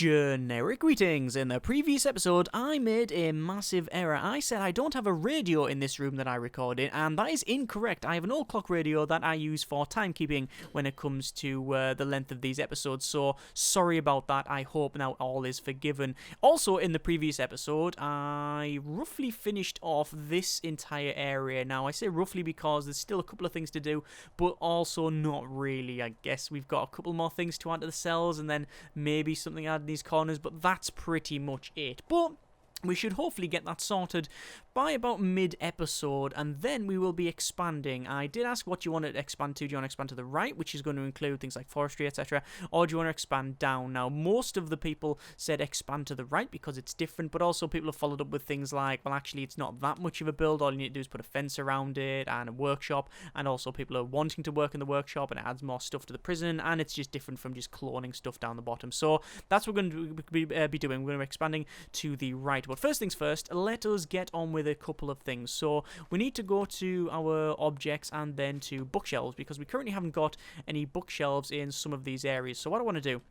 Generic greetings. In the previous episode, I made a massive error. I said I don't have a radio in this room that I record in, and that is incorrect. I have an old clock radio that I use for timekeeping when it comes to the length of these episodes, so sorry about that. I hope now all is forgiven. Also, in the previous episode, I roughly finished off this entire area. Now, I say roughly because there's still a couple of things to do, but also not really. I guess we've got a couple more things to add to the cells, and then maybe something add in these corners, but that's pretty much it. But we should hopefully get that sorted by about mid-episode, and then we will be expanding. I did ask what you want to expand to. Do you want to expand to the right, which is going to include things like forestry, etc., or do you want to expand down? Now, most of the people said expand to the right because it's different, but also people have followed up with things like, well, actually, it's not that much of a build. All you need to do is put a fence around it and a workshop, and also people are wanting to work in the workshop, and it adds more stuff to the prison, and it's just different from just cloning stuff down the bottom. So that's what we're going to be doing. We're going to be expanding to the right. But first things first, let us get on with a couple of things. So we need to go to our objects and then to bookshelves, because we currently haven't got any bookshelves in some of these areas. So what I want to do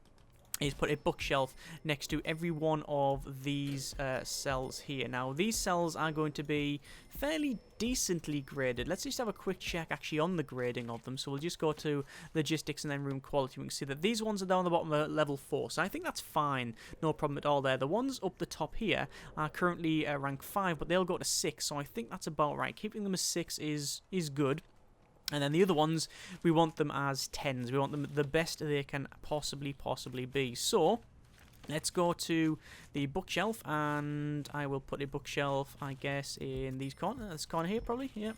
is put a bookshelf next to every one of these cells here. Now, these cells are going to be fairly decently graded. Let's just have a quick check actually on the grading of them. So we'll just go to logistics and then room quality. We can see that these ones are down the bottom at level 4. So I think that's fine. No problem at all there. The ones up the top here are currently rank 5, but they'll go to 6. So I think that's about right. Keeping them as 6 is good. And then the other ones, we want them as 10s. We want them the best they can possibly be. So, let's go to the bookshelf, and I will put a bookshelf, I guess, in this corner here, probably, yeah.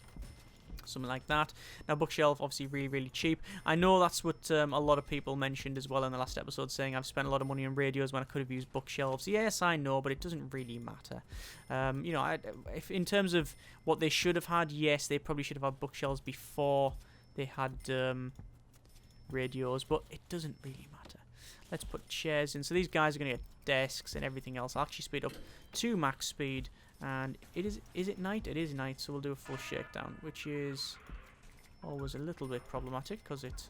Something like that. Now, bookshelf, obviously really, really cheap. I know that's what a lot of people mentioned as well in the last episode, saying I've spent a lot of money on radios when I could have used bookshelves. Yes, I know, but it doesn't really matter. You know, if in terms of what they should have had, yes, they probably should have had bookshelves before they had radios, but it doesn't really matter. Let's put chairs in. So these guys are going to get desks and everything else. I'll actually speed up to max speed. And is it night? It is night, so we'll do a full shakedown, which is always a little bit problematic because it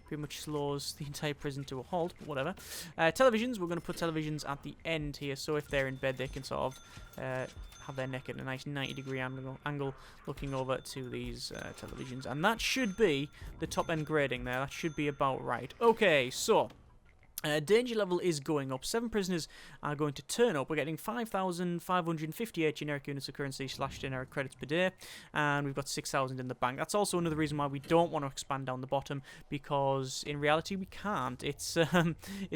pretty much slows the entire prison to a halt, but whatever. Televisions, we're going to put televisions at the end here, so if they're in bed, they can sort of have their neck at a nice 90-degree angle looking over to these televisions. And that should be the top-end grading there. That should be about right. Okay, so danger level is going up. 7 prisoners are going to turn up. We're getting 5,558 generic units of currency / generic credits per day, and we've got 6,000 in the bank. That's also another reason why we don't want to expand down the bottom, because in reality we can't. It's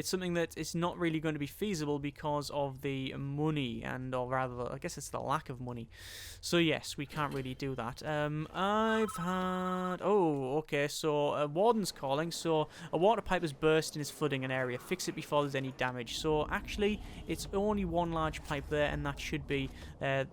something that is not really going to be feasible because of the money, or rather, I guess it's the lack of money. So yes, we can't really do that. I've had... Oh, okay, so a warden's calling. So a water pipe has burst and is flooding an area. Fix it before there's any damage. So actually, it's only one large pipe there, and that should be an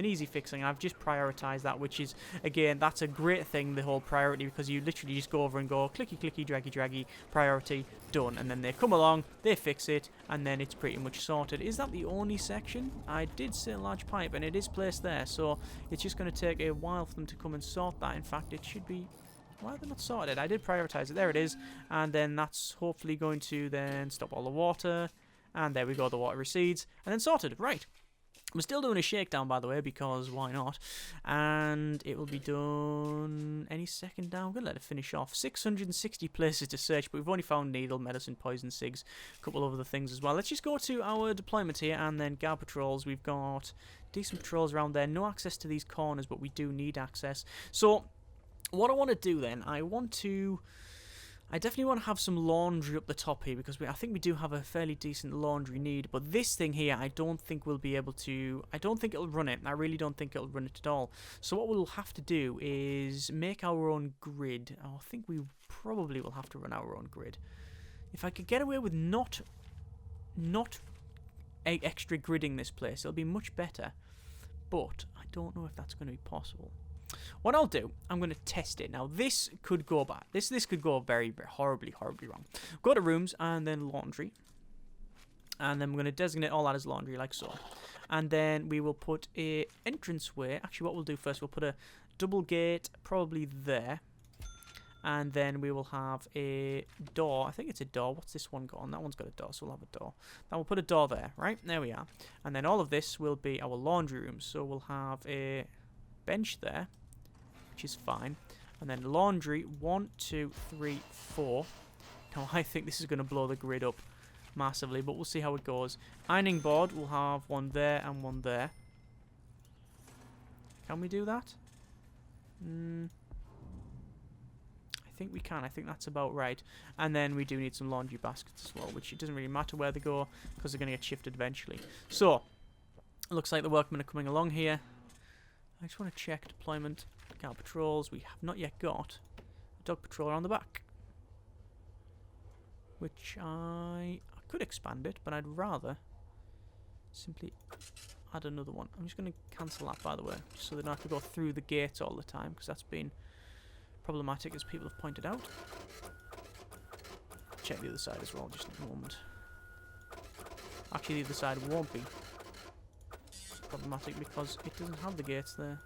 easy fixing. I've just prioritized that, which is, again, that's a great thing, the whole priority, because you literally just go over and go clicky clicky draggy draggy, priority done, and then they come along, they fix it, and then it's pretty much sorted. Is that the only section? I did say a large pipe, and it is placed there, so it's just going to take a while for them to come and sort that. In fact, it should be... Why are they not sorted? I did prioritize it. There it is. And then that's hopefully going to then stop all the water. And there we go. The water recedes. And then sorted. Right. We're still doing a shakedown, by the way, because why not? And it will be done any second now. I'm going to let it finish off. 660 places to search, but we've only found needle, medicine, poison, cigs, a couple of other things as well. Let's just go to our deployment here and then guard patrols. We've got decent patrols around there. No access to these corners, but we do need access. So... what I want to do then, I definitely want to have some laundry up the top here, because I think we do have a fairly decent laundry need, but this thing here, I don't think we'll be able to, I don't think it'll run it. I really don't think it'll run it at all. So what we'll have to do is make our own grid. I think we probably will have to run our own grid. If I could get away with not extra gridding this place, it'll be much better, but I don't know if that's going to be possible. What I'll do, I'm going to test it. Now, this could go bad. This could go very, very horribly wrong. Go to rooms and then laundry. And then we're going to designate all that as laundry, like so. And then we will put a entranceway. Actually, what we'll do first, we'll put a double gate probably there. And then we will have a door. I think it's a door. What's this one got on? That one's got a door, so we'll have a door. Now we'll put a door there, right? There we are. And then all of this will be our laundry room. So we'll have a bench there, which is fine. And then laundry, 1, 2, 3, 4. Now I think this is going to blow the grid up massively, but we'll see how it goes. Ironing board, we'll have one there and one there. Can we do that? I think we can. I think that's about right. And then we do need some laundry baskets as well, which it doesn't really matter where they go because they're going to get shifted eventually. So, it looks like the workmen are coming along here. I just want to check deployment, car patrols. We have not yet got a dog patroller on the back, which I could expand it, but I'd rather simply add another one. I'm just going to cancel that, by the way, just so they don't have to go through the gates all the time, because that's been problematic, as people have pointed out. Check the other side as well, just in a moment. Actually, the other side won't be problematic because it doesn't have the gates there.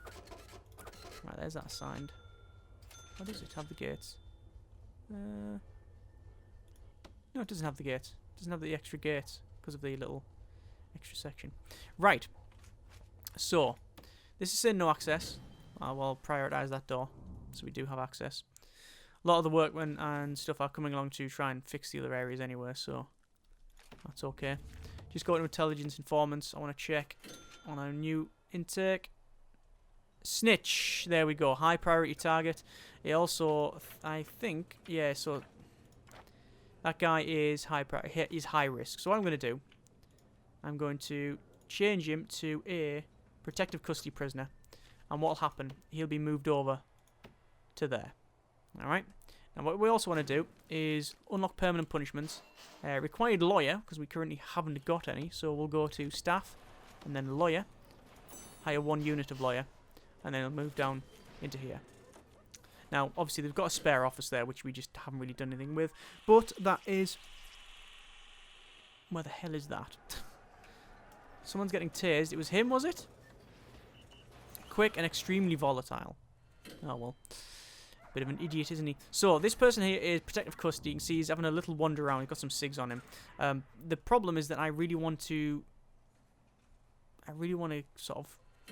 Right, there's that assigned. What does it have the gates? No, it doesn't have the gates. It doesn't have the extra gates because of the little extra section. Right. So, this is saying no access. We'll prioritise that door, so we do have access. A lot of the workmen and stuff are coming along to try and fix the other areas anyway, so that's okay. Just go to intelligence informants. I want to check on our new intake. Snitch. There we go. High priority target. It also, I think, yeah, so that guy is high priority. He's high risk. So what I'm going to do, I'm going to change him to a protective custody prisoner. And what will happen, he'll be moved over to there. Alright. Now what we also want to do is unlock permanent punishments. Required lawyer, because we currently haven't got any. So we'll go to staff, and then lawyer. Hire 1 unit of lawyer. And then it'll move down into here. Now, obviously, they've got a spare office there, which we just haven't really done anything with. But that is... Where the hell is that? Someone's getting tased. It was him, was it? Quick and extremely volatile. Oh, well. Bit of an idiot, isn't he? So, this person here is protective custody. You can see he's having a little wander around. He's got some SIGs on him. The problem is that I really want to sort of...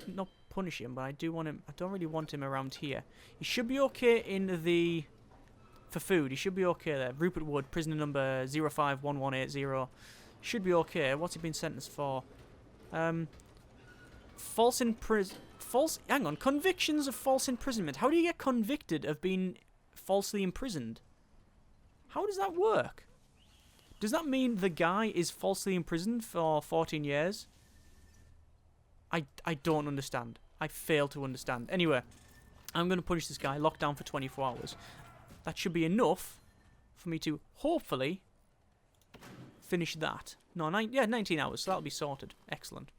Not punish him, but I do want him. I don't really want him around here. He should be okay in the... For food, he should be okay there. Rupert Wood, prisoner number 051180. Should be okay. What's he been sentenced for? Hang on, convictions of false imprisonment. How do you get convicted of being falsely imprisoned? How does that work? Does that mean the guy is falsely imprisoned for 14 years? I don't understand. I fail to understand. Anyway, I'm going to punish this guy, locked down for 24 hours. That should be enough for me to hopefully finish that. No, 19 hours, so that'll be sorted. Excellent.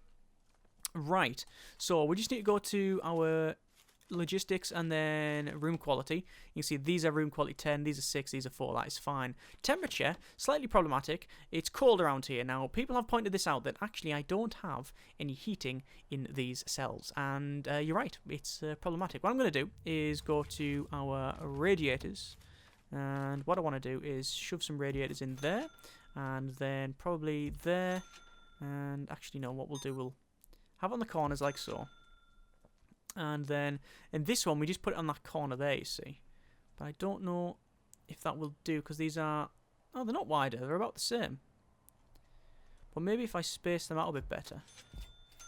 Right, so we just need to go to our logistics and then room quality. You can see these are room quality 10, these are 6, these are 4, that is fine. Temperature, slightly problematic. It's cold around here. Now, people have pointed this out, that actually I don't have any heating in these cells. And you're right, it's problematic. What I'm going to do is go to our radiators. And what I want to do is shove some radiators in there. And then probably there. And actually, no, what we'll do, we'll have it on the corners like so. And then in this one, we just put it on that corner there, you see. But I don't know if that will do, because these are... Oh, they're not wider. They're about the same. But maybe if I space them out a bit better,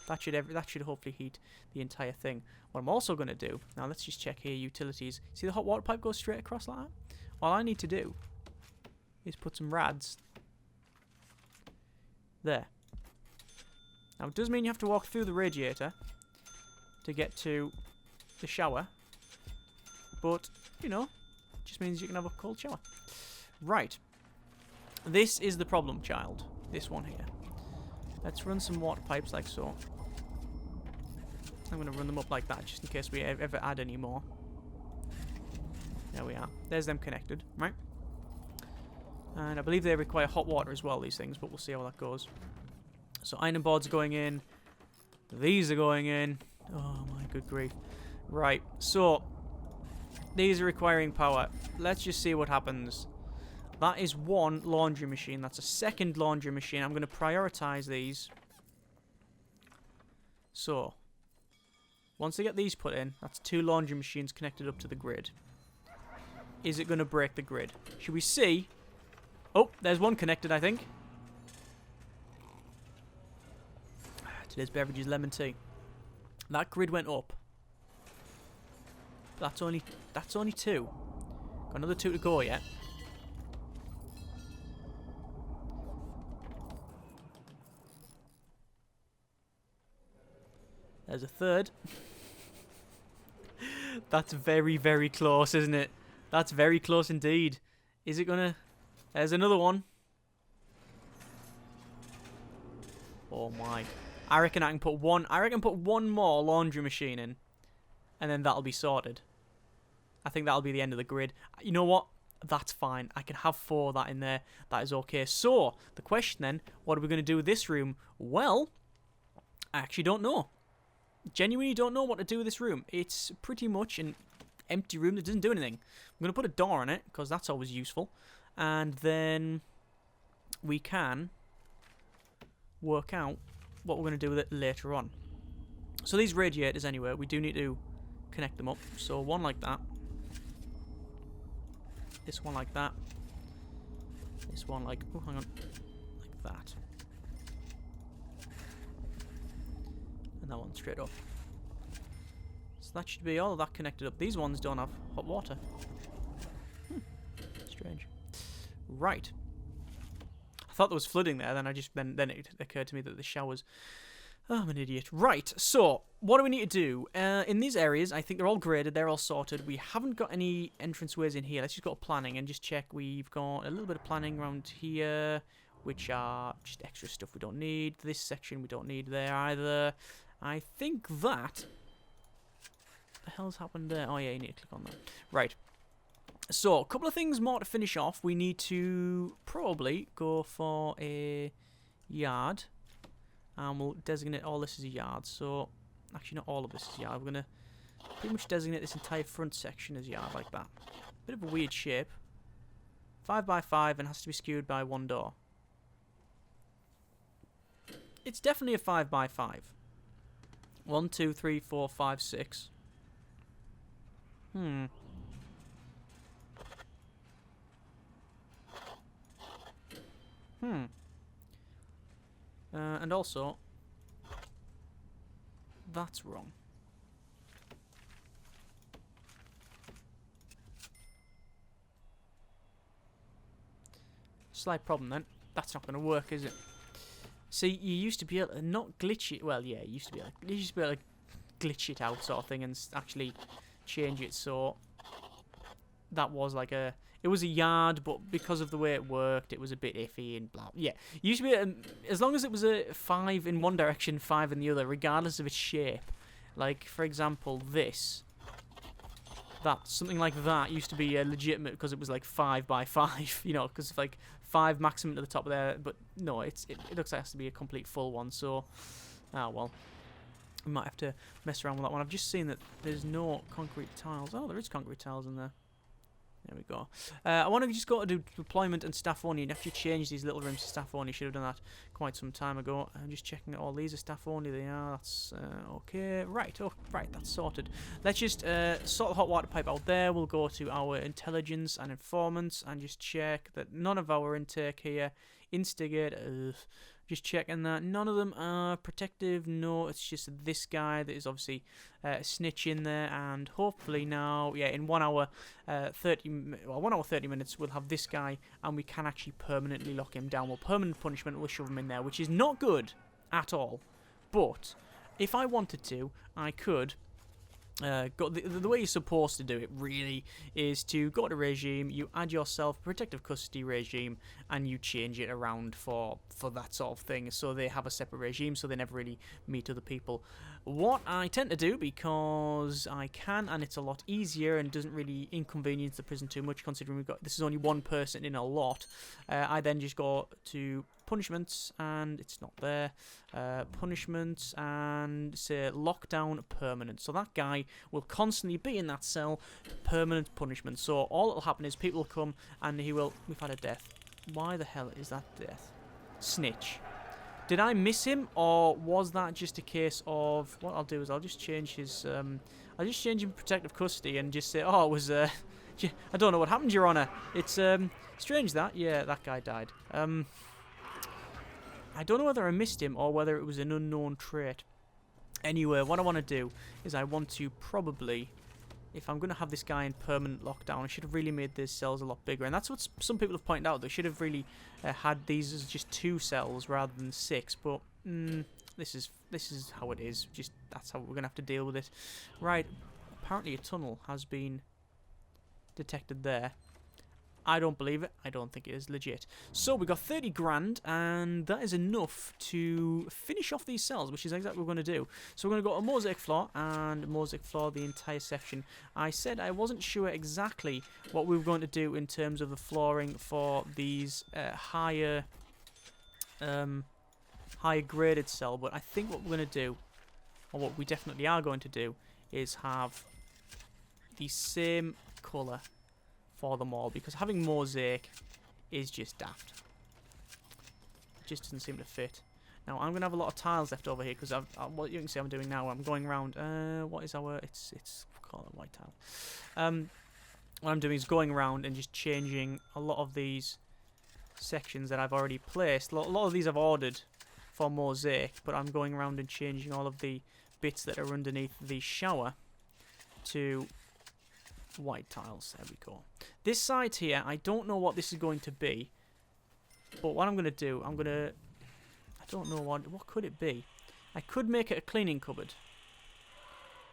that should hopefully heat the entire thing. What I'm also going to do... Now, let's just check here, utilities. See the hot water pipe goes straight across like that? All I need to do is put some rads there. Now, it does mean you have to walk through the radiator to get to the shower, but you know, it just means you can have a cold shower. Right, this is the problem child, this one here. Let's run some water pipes like so. I'm going to run them up like that just in case we ever add any more. There we are, there's them connected, right? And I believe they require hot water as well, these things, but we'll see how that goes. So ironing boards are going in, these are going in. Oh my good grief. Right, so These are requiring power. Let's just see what happens. That is one laundry machine. That's a second laundry machine. I'm going to prioritize these. So, once I get these put in, that's 2 laundry machines connected up to the grid. Is it going to break the grid? Should we see? Oh, there's one connected, I think. Today's beverage is lemon tea. That grid went up. That's only 2. Got another 2 to go yet. There's a third. That's very, very close, isn't it? That's very close indeed. Is it gonna... There's another one. Oh my. I reckon I can put one more laundry machine in. And then that'll be sorted. I think that'll be the end of the grid. You know what? That's fine. I can have 4 of that in there. That is okay. So, the question then, what are we going to do with this room? Well, I actually don't know. Genuinely don't know what to do with this room. It's pretty much an empty room that doesn't do anything. I'm going to put a door on it, because that's always useful. And then we can work out what we're going to do with it later on. So these radiators, anyway, we do need to connect them up. So one like that. This one like that. This one like... Oh, hang on. Like that. And that one straight up. So that should be all of that connected up. These ones don't have hot water. Strange. Right. I thought there was flooding there, then it occurred to me that the showers... Oh, I'm an idiot. Right, so, what do we need to do? In these areas, I think they're all graded, they're all sorted. We haven't got any entranceways in here. Let's just go to planning and just check. We've got a little bit of planning around here, which are just extra stuff we don't need. This section we don't need there either. I think that... What the hell's happened there? Oh yeah, you need to click on that. Right. So, a couple of things more to finish off. We need to probably go for a yard. And we'll designate all this as a yard. So, actually not all of this as yard. We're going to pretty much designate this entire front section as yard like that. Bit of a weird shape. 5 by 5 and has to be skewed by 1 door. It's definitely a 5 by 5. 1, 2, 3, 4, 5, 6. And also, that's wrong. Slight problem then. That's not going to work, is it? See, you used to be able to not glitch it. Well, yeah, you used to be able to glitch it out, sort of thing, and actually change it so that was like a. It was a yard, but because of the way it worked, it was a bit iffy and blah. Yeah, you used to be as long as it was a 5 in one direction, 5 in the other, regardless of its shape. Like, for example, this. Something like that used to be legitimate because it was like 5 by 5, you know, because like 5 maximum to the top of there. But no, it looks like it has to be a complete full one. So, well, we might have to mess around with that one. I've just seen that there's no concrete tiles. Oh, there is concrete tiles in there. There we go. I want to just go to do deployment and staff only and actually change these little rooms to staff only. Should have done that quite some time ago. I'm just checking that all these are staff only. They are. That's okay. Right. Oh, right. That's sorted. Let's just sort the hot water pipe out there. We'll go to our intelligence and informants and just check that none of our intake here instigate. Just checking that none of them are protective. No, it's just this guy that is obviously a snitch in there. And hopefully now, yeah, in 1 hour, 1 hour 30 minutes, we'll have this guy, and we can actually permanently lock him down. Well, permanent punishment, we'll shove him in there, which is not good at all. But if I wanted to, I could. The way you're supposed to do it really is to go to regime, you add yourself a protective custody regime, and you change it around for that sort of thing, so they have a separate regime, so they never really meet other people. What I tend to do, because I can, and it's a lot easier and doesn't really inconvenience the prison too much, considering this is only one person in a lot, I then just go to punishments, and it's not there. Punishments, and say lockdown permanent. So that guy will constantly be in that cell, permanent punishment. So all that will happen is people will come and he will... We've had a death. Why the hell is that death? Snitch. Did I miss him, or was that just a case of... What I'll do is I'll just change his... I'll just change him protective custody and just say, oh, it was... I don't know what happened, Your Honour. It's strange that. Yeah, that guy died. I don't know whether I missed him or whether it was an unknown trait. Anyway, what I want to do is I want to probably... If I'm going to have this guy in permanent lockdown, I should have really made these cells a lot bigger. And that's what some people have pointed out. They should have really had these as just 2 cells rather than 6. But this is how it is. Just that's how we're going to have to deal with it. Right. Apparently a tunnel has been detected there. I don't believe it. I don't think it is legit. So we got 30 grand, and that is enough to finish off these cells, which is exactly what we're going to do. So we're going to go to mosaic floor and mosaic floor the entire section. I said I wasn't sure exactly what we were going to do in terms of the flooring for these higher graded cell, but I think what we're going to do, or what we definitely are going to do, is have the same colour for them all, because having mosaic is just daft. It just doesn't seem to fit. Now I'm gonna have a lot of tiles left over here because what you can see I'm doing now. I'm going around. What is our? It's call it white tile. What I'm doing is going around and just changing a lot of these sections that I've already placed. A lot of these I've ordered for mosaic, but I'm going around and changing all of the bits that are underneath the shower to white tiles. There we go. This side here, I don't know what this is going to be, but what I'm going to do, I don't know what could it be. I could make it a cleaning cupboard.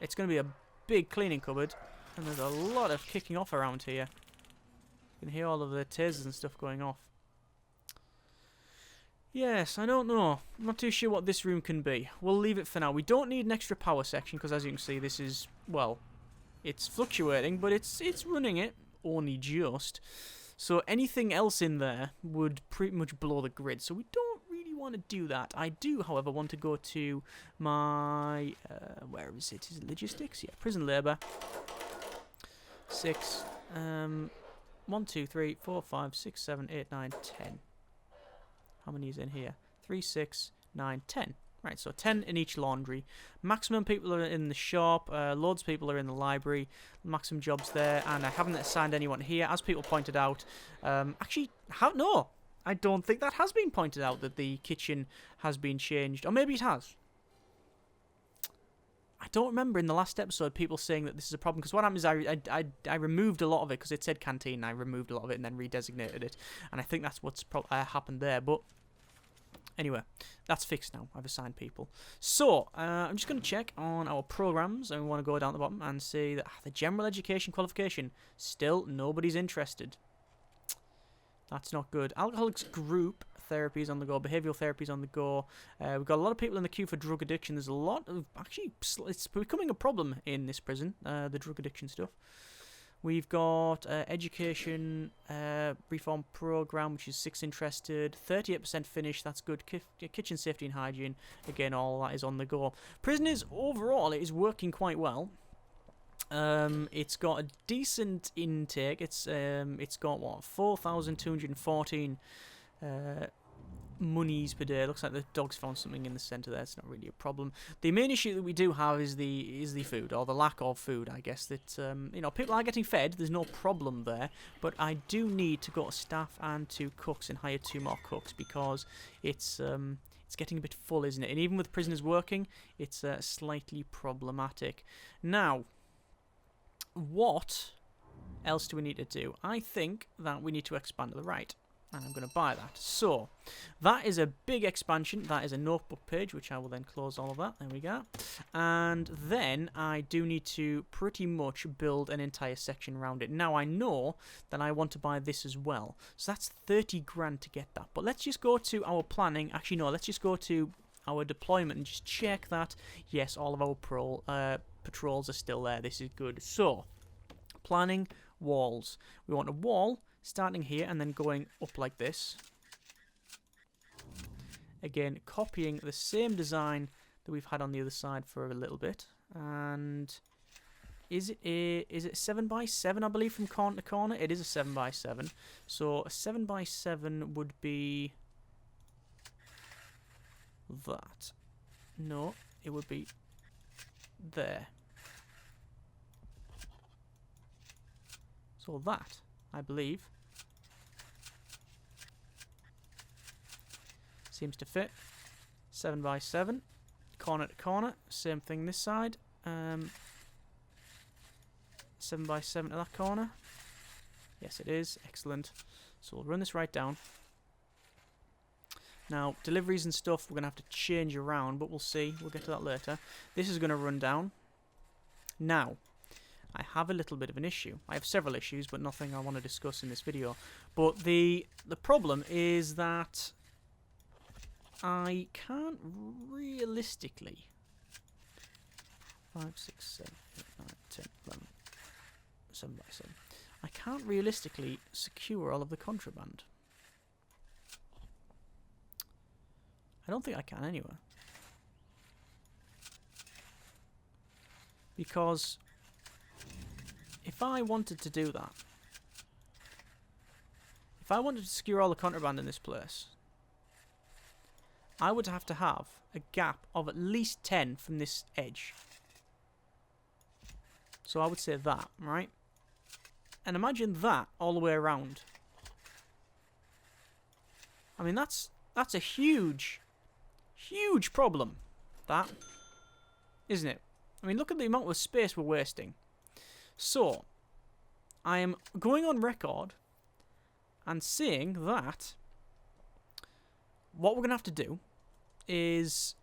It's going to be a big cleaning cupboard, and there's a lot of kicking off around here. You can hear all of the tasers and stuff going off. Yes, I don't know. I'm not too sure what this room can be. We'll leave it for now. We don't need an extra power section, because as you can see, this is, well, it's fluctuating, but it's running it only just. So anything else in there would pretty much blow the grid. So we don't really want to do that. I do, however, want to go to my where is it? Is it logistics? Yeah, prison labour. 6. 1, 2, 3, 4, 5, 6, 7, 8, 9, 10. How many is in here? 3, 6, 9, 10. Right, so 10 in each laundry. Maximum people are in the shop. Loads of people are in the library. Maximum jobs there. And I haven't assigned anyone here. As people pointed out, actually, no. I don't think that has been pointed out, that the kitchen has been changed. Or maybe it has. I don't remember in the last episode people saying that this is a problem. Because what happened is I removed a lot of it because it said canteen. I removed a lot of it and then redesignated it. And I think that's what's happened there. But anyway, that's fixed now. I've assigned people. So, I'm just going to check on our programs, and we want to go down the bottom and see that the general education qualification, still nobody's interested. That's not good. Alcoholics group therapy is on the go. Behavioural therapy is on the go. We've got a lot of people in the queue for drug addiction. There's a lot of... Actually, it's becoming a problem in this prison, the drug addiction stuff. We've got education reform program, which is 6 interested, 38% finished. That's good. Kitchen safety and hygiene, again, all that is on the go. Prisoners overall, it is working quite well. It's got a decent intake. It's got what, 4,214 monies per day. Looks like the dog's found something in the centre there. It's not really a problem. The main issue that we do have is the food, or the lack of food, I guess. That you know, people are getting fed. There's no problem there, but I do need to go to staff and to cooks and hire 2 more cooks, because it's getting a bit full, isn't it? And even with prisoners working, it's slightly problematic. Now, what else do we need to do? I think that we need to expand to the right. And I'm going to buy that. So, that is a big expansion. That is a notebook page, which I will then close all of that. There we go. And then I do need to pretty much build an entire section around it. Now, I know that I want to buy this as well. So, that's 30 grand to get that. But let's just go to our planning. Actually, no, let's just go to our deployment and just check that, yes, all of our patrols are still there. This is good. So, planning, walls. We want a wall starting here and then going up like this. Again, copying the same design that we've had on the other side for a little bit. And is it 7 by 7, I believe, from corner to corner? It is a 7 by 7. So a 7 by 7 would be that. No, it would be there. So that, I believe, seems to fit. 7 by 7, corner to corner. Same thing this side. 7 by 7 to that corner. Yes, it is. Excellent. So we'll run this right down. Now, deliveries and stuff, we're going to have to change around, but we'll see. We'll get to that later. This is going to run down. Now, I have a little bit of an issue. I have several issues, but nothing I want to discuss in this video. But the problem is that I can't realistically... 5, 6, 7, 8, 9, 10, 11, 7 by 7. I can't realistically secure all of the contraband. I don't think I can anyway. Because if I wanted to do that, if I wanted to secure all the contraband in this place, I would have to have a gap of at least 10 from this edge. So I would say that, right? And imagine that all the way around. I mean, that's a huge problem, that, isn't it? I mean, look at the amount of space we're wasting. So, I am going on record and saying that what we're going to have to do is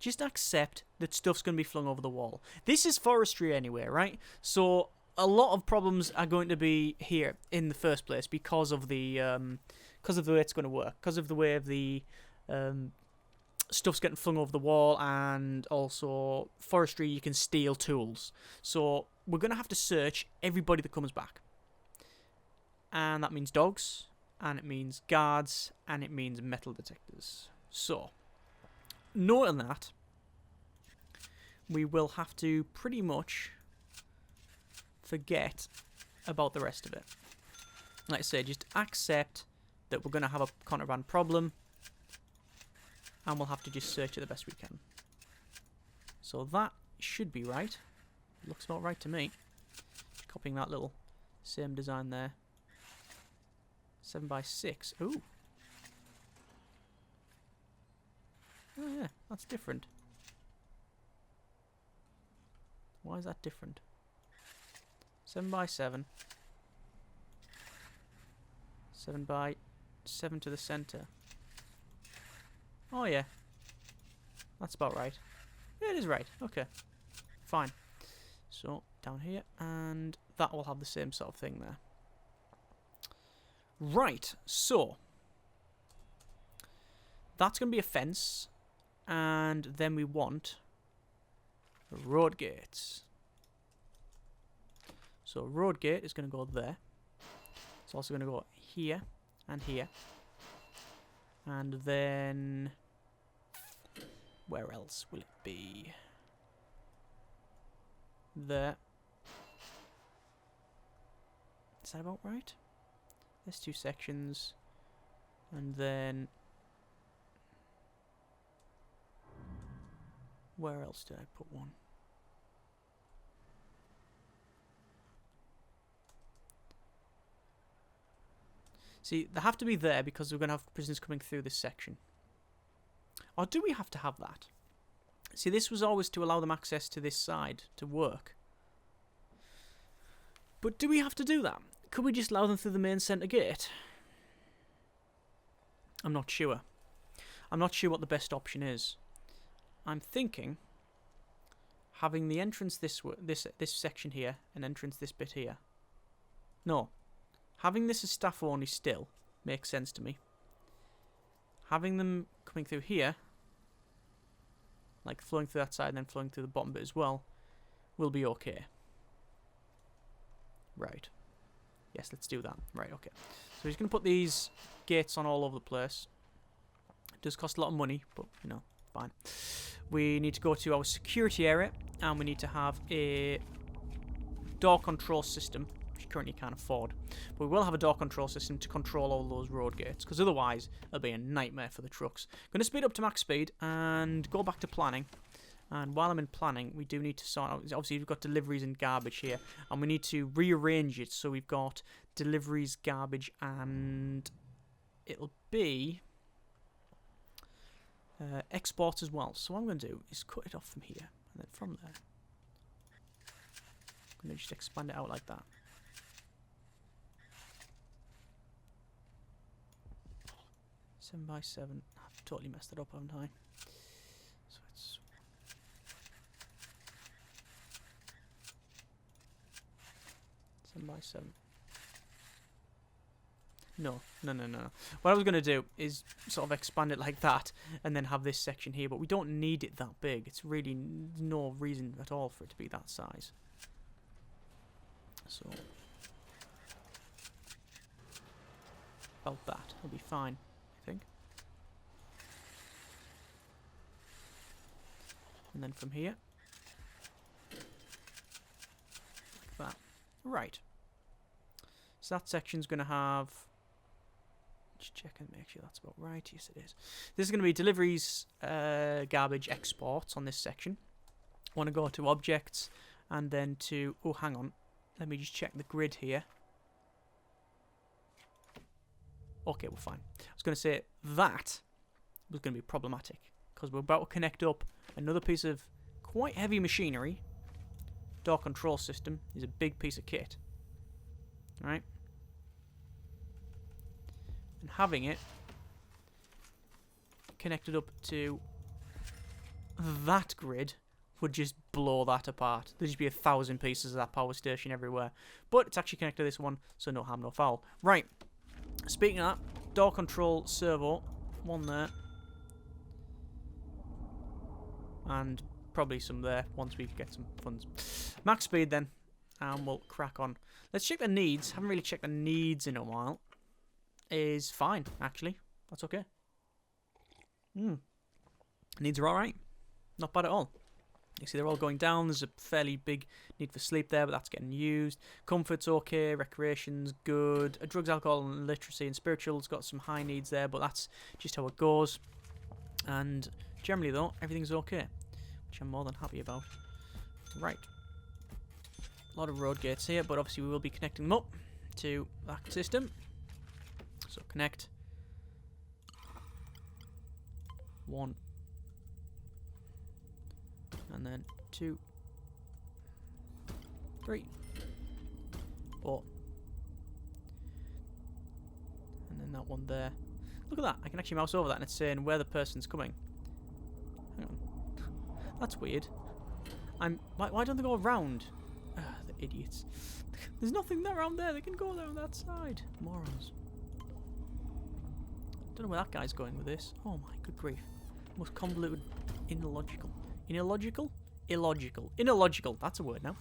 just accept that stuff's going to be flung over the wall. This is forestry anyway, right? So, a lot of problems are going to be here in the first place because of the way it's going to work, because of the way the stuff's getting flung over the wall, and also forestry, you can steal tools. So we're going to have to search everybody that comes back. And that means dogs, and it means guards, and it means metal detectors. So, knowing that, we will have to pretty much forget about the rest of it. Like I say, just accept that we're going to have a contraband problem, and we'll have to just search it the best we can. So that should be right. Looks about right to me. Just copying that little same design there. 7 by 6. Ooh. Oh yeah, that's different. Why is that different? 7 by 7. 7 by 7 to the centre. Oh yeah. That's about right. Yeah, it is right. Okay. Fine. So, down here, and that will have the same sort of thing there. Right, so that's going to be a fence, and then we want road gates. So road gate is going to go there. It's also going to go here and here. And then where else will it be? There. Is that about right? There's 2 sections. And then where else did I put one? See, they have to be there because we're going to have prisoners coming through this section. Or do we have to have that? See, this was always to allow them access to this side to work. But do we have to do that? Could we just allow them through the main centre gate? I'm not sure. I'm not sure what the best option is. I'm thinking having the entrance this section here and entrance this bit here. No. Having this as staff only still makes sense to me. Having them coming through here, like flowing through that side and then flowing through the bottom bit as well, will be okay. Right. Yes, let's do that. Right, okay. So he's going to put these gates on all over the place. It does cost a lot of money, but, you know, fine. We need to go to our security area, and we need to have a door control system, which we currently can't afford. But we will have a door control system to control all those road gates, because otherwise it'll be a nightmare for the trucks. I'm going to speed up to max speed and go back to planning. And while I'm in planning, we do need to sort out, obviously we've got deliveries and garbage here, and we need to rearrange it so we've got deliveries, garbage, and it'll be exports as well. So what I'm going to do is cut it off from here, and then from there, I'm going to just expand it out like that. Seven by 7. I've totally messed it up, haven't I? So it's 7 by 7. No. What I was going to do is sort of expand it like that and then have this section here, but we don't need it that big. It's really no reason at all for it to be that size. So, about that. It'll be fine, I think. And then from here, like that. Right. So that section's going to have... Just check and make sure that's about right. Yes, it is. This is going to be deliveries, garbage, exports on this section. I want to go to objects and then to... Oh, hang on. Let me just check the grid here. Okay, we're fine. I was going to say that was going to be problematic because we're about to connect up another piece of quite heavy machinery. Door control system is a big piece of kit. Right? And having it connected up to that grid would just blow that apart. There'd just be 1,000 pieces of that power station everywhere. But it's actually connected to this one, so no harm, no foul. Right. Speaking of that, door control servo. One there. And probably some there once we get some funds. Max speed then. And we'll crack on. Let's check the needs. Haven't really checked the needs in a while. Is fine, actually. That's okay. Needs are alright. Not bad at all. You see they're all going down. There's a fairly big need for sleep there, but that's getting used. Comfort's okay. Recreation's good. Drugs, alcohol, and literacy and spiritual's got some high needs there, but that's just how it goes. And generally, though, everything's okay, which I'm more than happy about. Right. A lot of road gates here, but obviously we will be connecting them up to that system. So connect. 1. And then 2. 3. 4. And then that one there. Look at that. I can actually mouse over that and it's saying where the person's coming. Hang on. That's weird. Why don't they go around? The idiots. There's nothing around there. They can go down that side. Morons. Don't know where that guy's going with this. Oh my good grief. Most convoluted, illogical. Illogical. That's a word now.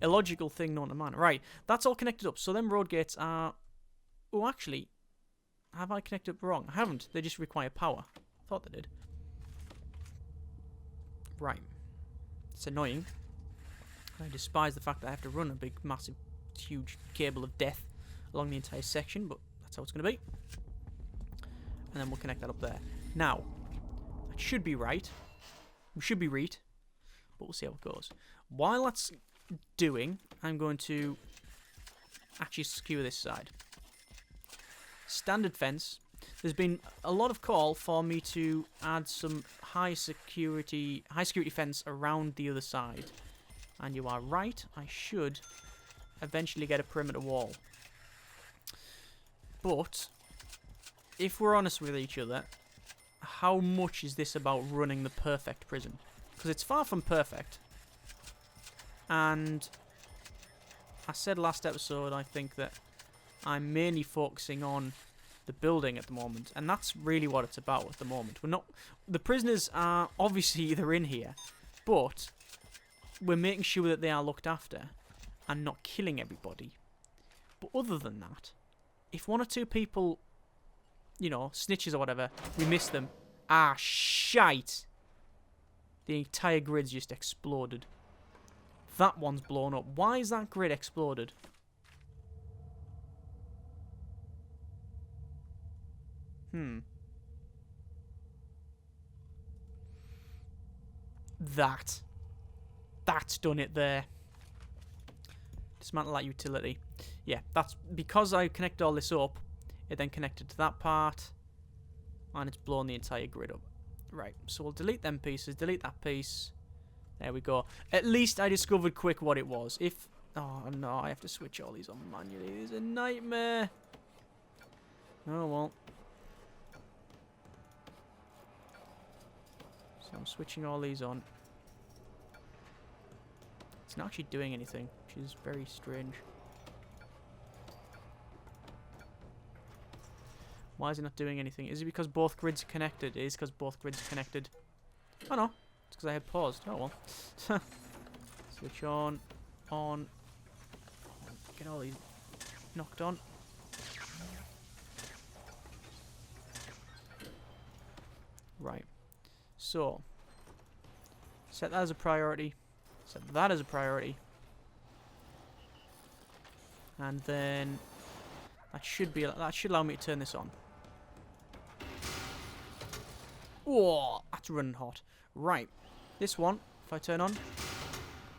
Illogical thing known to man. Right. That's all connected up. So them road gates are... Oh, actually, have I connected up wrong? I haven't. They just require power. Thought they did. Right. It's annoying. I despise the fact that I have to run a big, massive, huge cable of death along the entire section, but that's how it's going to be. And then we'll connect that up there. Now, that should be right. We should be right, but we'll see how it goes. While that's doing, I'm going to actually secure this side. Standard fence. There's been a lot of call for me to add some high security fence around the other side. And you are right, I should eventually get a perimeter wall. But if we're honest with each other, how much is this about running the perfect prison? Because it's far from perfect. And I said last episode, I think, that I'm mainly focusing on the building at the moment. And that's really what it's about at the moment. The prisoners are obviously they're in here, but we're making sure that they are looked after and not killing everybody. But other than that, if one or two people, you know, snitches or whatever, we miss them, Ah, shite. The entire grid's just exploded. That one's blown up. Why is that grid exploded? That's done it there. Dismantle that utility. Yeah, that's because I connected all this up. It then connected to that part. And it's blown the entire grid up. Right, so we'll delete them pieces. Delete that piece. There we go. At least I discovered quick what it was. If... Oh, no, I have to switch all these on manually. It's a nightmare. Oh, well. So I'm switching all these on. It's not actually doing anything, which is very strange. Why is it not doing anything? Is it because both grids are connected? It is because both grids are connected. Oh no, it's because I had paused. Oh well. Switch on. Get all these knocked on. Right. So, set that as a priority. Set that as a priority. And then that should allow me to turn this on. Whoa, that's running hot. Right. This one, if I turn on,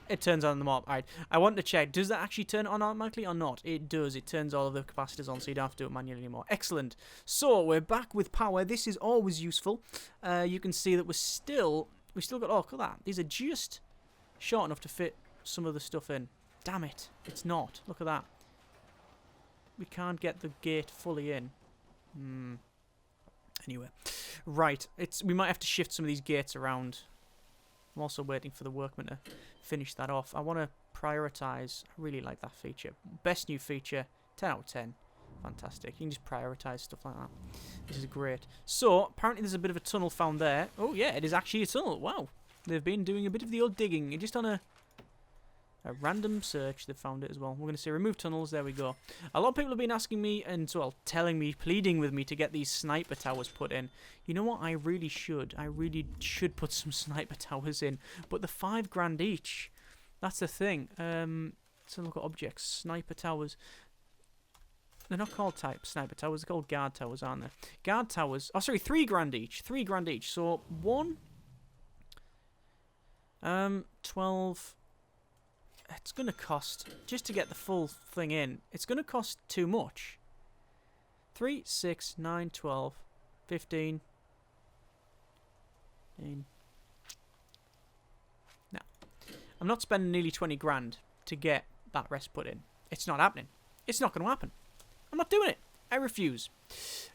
it turns on the mob. Alright, I want to check. Does that actually turn on automatically or not? It does. It turns all of the capacitors on, so you don't have to do it manually anymore. Excellent. So, we're back with power. This is always useful. You can see that we still got... Oh, look at that. These are just short enough to fit some of the stuff in. Damn it. It's not. Look at that. We can't get the gate fully in. Anyway. Right. We might have to shift some of these gates around. I'm also waiting for the workmen to finish that off. I want to prioritise. I really like that feature. Best new feature. 10 out of 10. Fantastic. You can just prioritise stuff like that. This is great. So, apparently there's a bit of a tunnel found there. Oh, yeah, it is actually a tunnel. Wow. They've been doing a bit of the old digging. And just on a random search, they've found it as well. We're going to say remove tunnels. There we go. A lot of people have been asking me and, well, telling me, pleading with me to get these sniper towers put in. You know what? I really should. I really should put some sniper towers in. But the $5,000 each. That's the thing. So look at objects. Sniper towers. They're not called type sniper towers. They're called guard towers, aren't they? Guard towers. Oh, sorry. $3,000 each. $3,000 each. So, 12... It's going to cost, just to get the full thing in, it's going to cost too much. 3, 6, 9, 12, 15. No. I'm not spending nearly $20,000 to get that rest put in. It's not happening. It's not going to happen. I'm not doing it. I refuse.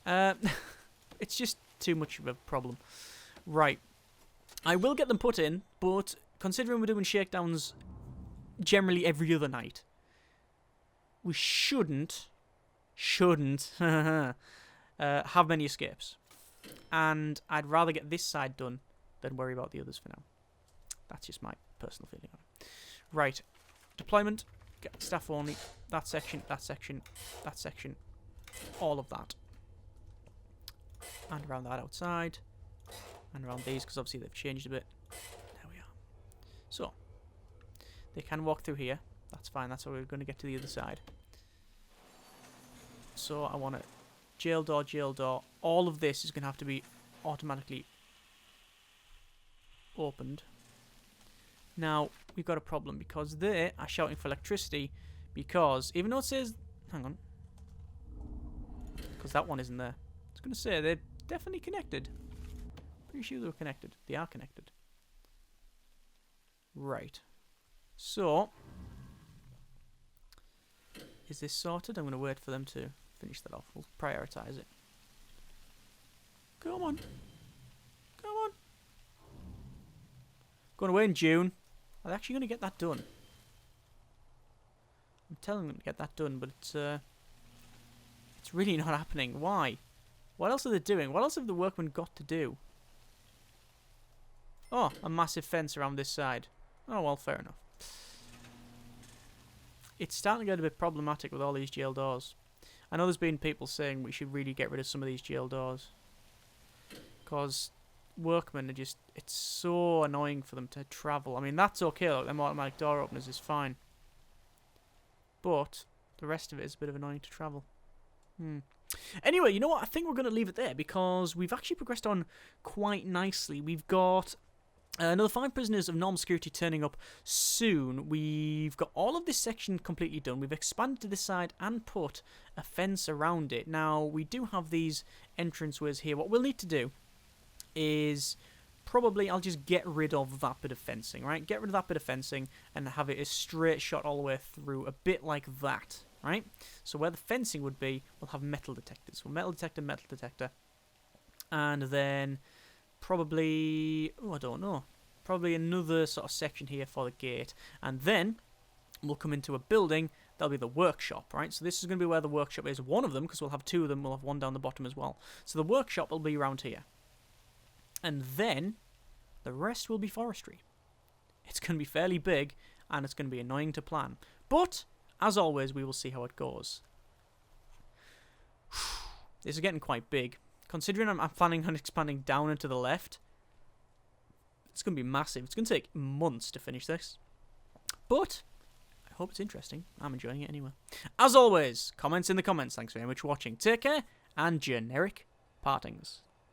It's just too much of a problem. Right. I will get them put in, but considering we're doing shakedowns generally every other night, we shouldn't have many escapes. And I'd rather get this side done than worry about the others for now. That's just my personal feeling on it. Right. Deployment. Get staff only. That section, that section, that section. All of that. And around that outside. And around these, because obviously they've changed a bit. There we are. So, they can walk through here. That's fine. That's how we're going to get to the other side. So I want it. Jail door, jail door. All of this is going to have to be automatically opened. Now, we've got a problem because they are shouting for electricity because, even though it says... Hang on. Because that one isn't there. I was going to say, they're definitely connected. Pretty sure they were connected. They are connected. Right. So, is this sorted? I'm going to wait for them to finish that off. We'll prioritise it. Come on. Come on. Going away in June. Are they actually going to get that done? I'm telling them to get that done, but it's really not happening. Why? What else are they doing? What else have the workmen got to do? Oh, a massive fence around this side. Oh, well, fair enough. It's starting to get a bit problematic with all these jail doors. I know there's been people saying we should really get rid of some of these jail doors. Because workmen are just, it's so annoying for them to travel. I mean, that's okay, look, them automatic door openers is fine. But the rest of it is a bit of annoying to travel. Anyway, you know what? I think we're going to leave it there because we've actually progressed on quite nicely. We've got another 5 prisoners of normal security turning up soon. We've got all of this section completely done. We've expanded to this side and put a fence around it. Now, we do have these entranceways here. What we'll need to do is probably I'll just get rid of that bit of fencing, right? Get rid of that bit of fencing and have it a straight shot all the way through, a bit like that, right? So where the fencing would be, we'll have metal detectors. So metal detector, and then probably, oh, I don't know, probably another sort of section here for the gate, and then we'll come into a building. That'll be the workshop, right? So this is going to be where the workshop is. One of them, because we'll have 2 of them. We'll have one down the bottom as well. So the workshop will be around here. And then the rest will be forestry. It's going to be fairly big, and it's going to be annoying to plan. But, as always, we will see how it goes. This is getting quite big. Considering I'm planning on expanding down and to the left, it's going to be massive. It's going to take months to finish this. But I hope it's interesting. I'm enjoying it anyway. As always, comments in the comments. Thanks very much for watching. Take care, and generic partings.